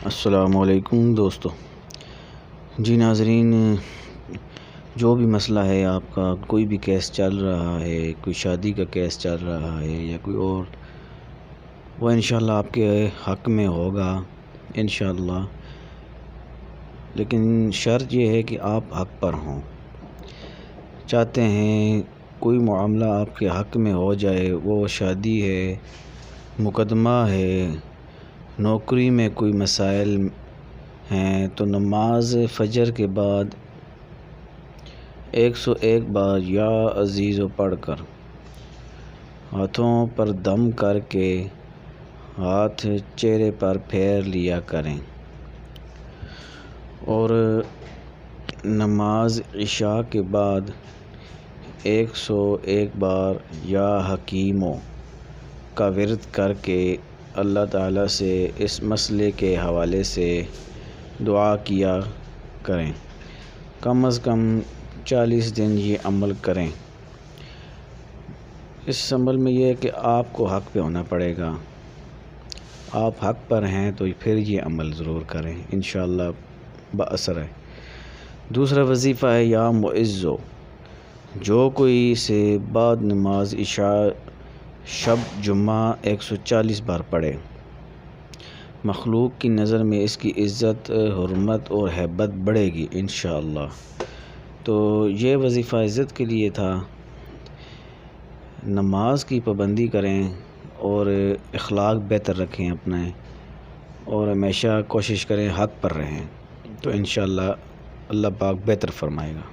السلام علیکم دوستو جی ناظرین، جو بھی مسئلہ ہے آپ کا، کوئی بھی کیس چل رہا ہے، کوئی شادی کا کیس چل رہا ہے یا کوئی اور، وہ انشاءاللہ آپ کے حق میں ہوگا انشاءاللہ، لیکن شرط یہ ہے کہ آپ حق پر ہوں۔ چاہتے ہیں کوئی معاملہ آپ کے حق میں ہو جائے، وہ شادی ہے، مقدمہ ہے، نوکری میں کوئی مسائل ہیں، تو نماز فجر کے بعد 101 بار یا عزیزو پڑھ کر ہاتھوں پر دم کر کے ہاتھ چہرے پر پھیر لیا کریں، اور نماز عشاء کے بعد 101 بار یا حکیموں کا ورد کر کے اللہ تعالیٰ سے اس مسئلے کے حوالے سے دعا کیا کریں۔ کم از کم 40 دن یہ عمل کریں۔ اس عمل میں یہ ہے کہ آپ کو حق پہ ہونا پڑے گا، آپ حق پر ہیں تو پھر یہ عمل ضرور کریں، انشاءاللہ باثر ہے۔ دوسرا وظیفہ ہے یا معزو، جو کوئی سے بعد نماز عشاء شب جمعہ 140 بار پڑھے، مخلوق کی نظر میں اس کی عزت، حرمت اور ہیبت بڑھے گی انشاءاللہ۔ تو یہ وظیفہ عزت کے لیے تھا۔ نماز کی پابندی کریں اور اخلاق بہتر رکھیں اپنے، اور ہمیشہ کوشش کریں حق پر رہیں، تو انشاءاللہ اللہ پاک بہتر فرمائے گا۔